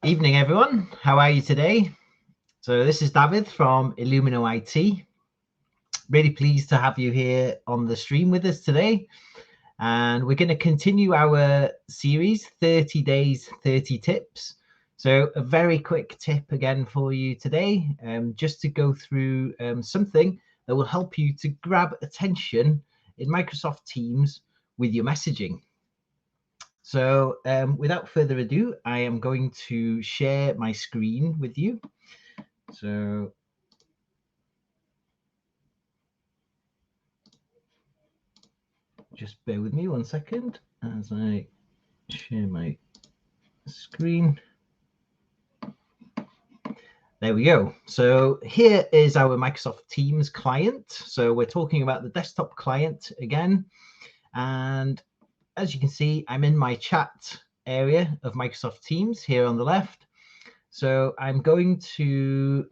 Evening, everyone. How are you today? So this is David from Illumino IT. Really pleased to have you here on the stream with us today. And we're going to continue our series, 30 Days, 30 Tips. So a very quick tip again for you today, just to go through something that will help you to grab attention in Microsoft Teams with your messaging. So without further ado, I am going to share my screen with you. So just bear with me 1 second as I share my screen. There we go. So here is our Microsoft Teams client. So we're talking about the desktop client again. And as you can see, I'm in my chat area of Microsoft Teams here on the left. So I'm going to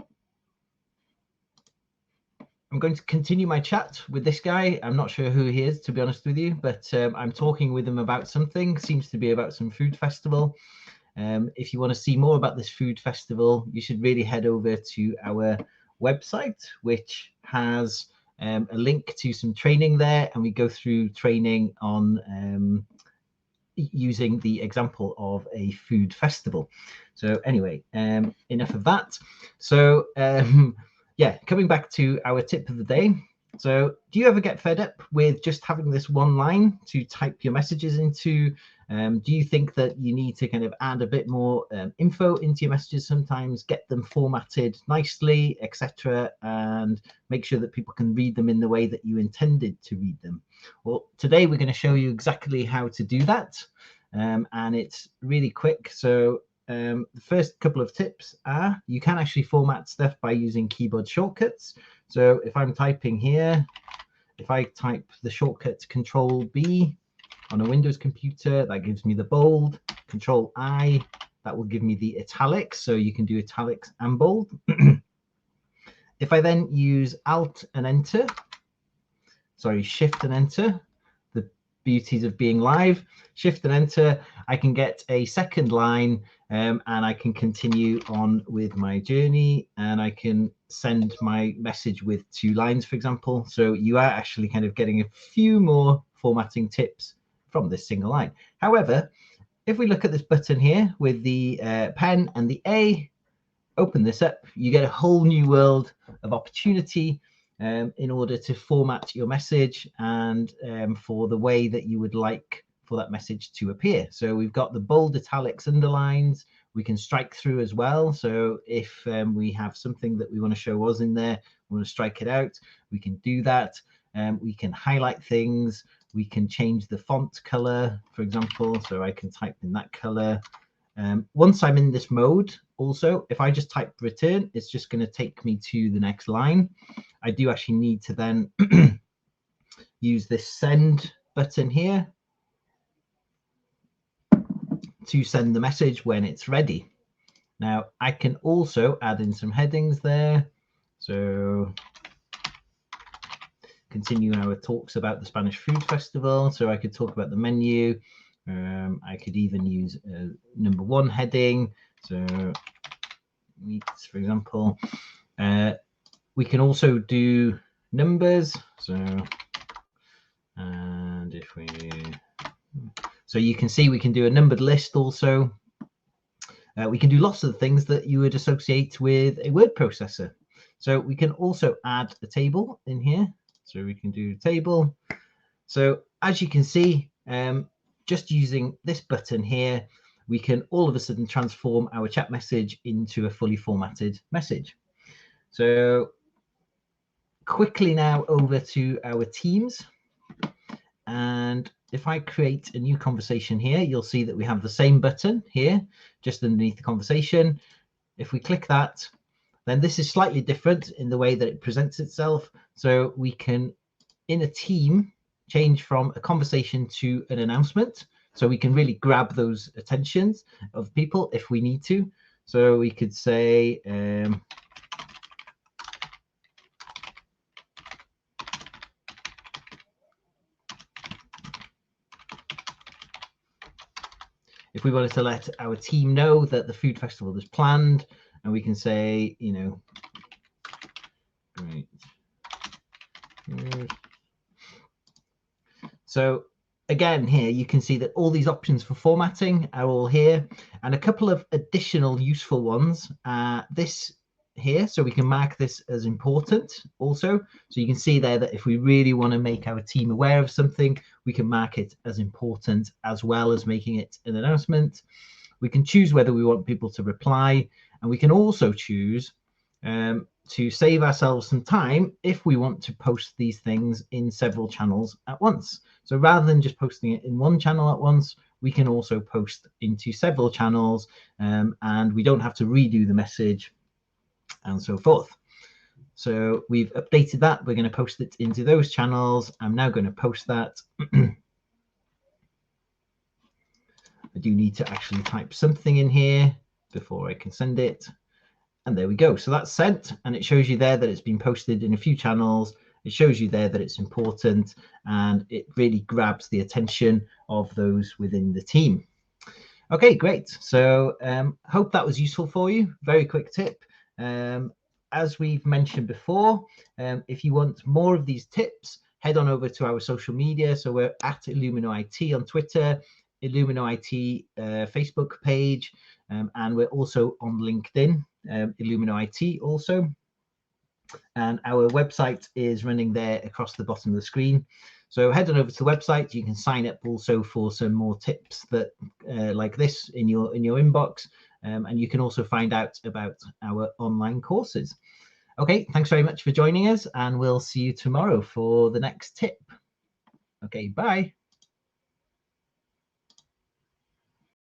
continue my chat with this guy. I'm not sure who he is, to be honest with you, but I'm talking with him about something. Seems to be about some food festival. If you want to see more about this food festival, you should really head over to our website, which has a link to some training there, and we go through training on using the example of a food festival. So anyway, enough of that. So yeah, coming back to our tip of the day. So do you ever get fed up with just having this one line to type your messages into? Do you think that you need to kind of add a bit more info into your messages sometimes, get them formatted nicely, etc., and make sure that people can read them in the way that you intended to read them? Well, today we're going to show you exactly how to do that, and it's really quick. So the first couple of tips are you can actually format stuff by using keyboard shortcuts. So if I'm typing here, if I type the shortcut Control B on a Windows computer, that gives me the bold. Control I, that will give me the italics. So you can do italics and bold. If I then use Alt and Enter, sorry, Shift and Enter, the beauties of being live, Shift and Enter, I can get a second line, and I can continue on with my journey, and I can send my message with 2 lines, for example. So you are actually kind of getting a few more formatting tips from this single line. However, if we look at this button here with the pen and the A, open this up, you get a whole new world of opportunity in order to format your message and for the way that you would like for that message to appear. So we've got the bold, italics, underlines. We can strike through as well. So if we have something that we want to show us in there, we want to strike it out, we can do that. We can highlight things. We can change the font color, for example. So I can type in that color. Once I'm in this mode, also, if I just type return, it's just going to take me to the next line. I do actually need to then use this send button here to send the message when it's ready. Now, I can also add in some headings there. So continue our talks about the Spanish Food Festival. So I could talk about the menu. I could even use a #1 heading. So meats, for example. We can also do numbers. So, and if we, so you can see we can do a numbered list also. We can do lots of things that you would associate with a word processor. So we can also add a table in here. So we can do table. So as you can see, just using this button here, we can all of a sudden transform our chat message into a fully formatted message. So quickly now over to our Teams. And if I create a new conversation here, you'll see that we have the same button here, just underneath the conversation. If we click that, then this is slightly different in the way that it presents itself. So we can, in a team, change from a conversation to an announcement. So we can really grab those attentions of people if we need to. So we could say, If we wanted to let our team know that the food festival is planned, and we can say, you know, great. So again, here you can see that all these options for formatting are all here, and a couple of additional useful ones. This here, so we can mark this as important also. So you can see there that if we really want to make our team aware of something, we can mark it as important as well as making it an announcement. We can choose whether we want people to reply, and we can also choose to save ourselves some time if we want to post these things in several channels at once. So rather than just posting it in one channel at once, we can also post into several channels, and we don't have to redo the message and so forth. So we've updated that. We're going to post it into those channels. I'm now going to post that. I do need to actually type something in here before I can send it. And there we go. So that's sent, and it shows you there that it's been posted in a few channels. It shows you there that it's important, and it really grabs the attention of those within the team. Okay, great. So hope that was useful for you. Very quick tip. As we've mentioned before, if you want more of these tips, head on over to our social media. So we're at Illumino IT on Twitter, Illumino IT Facebook page, and we're also on LinkedIn, Illumino IT also. And our website is running there across the bottom of the screen. So head on over to the website. You can sign up also for some more tips that like this in your inbox, and you can also find out about our online courses. Okay, thanks very much for joining us, and we'll see you tomorrow for the next tip. Okay, bye.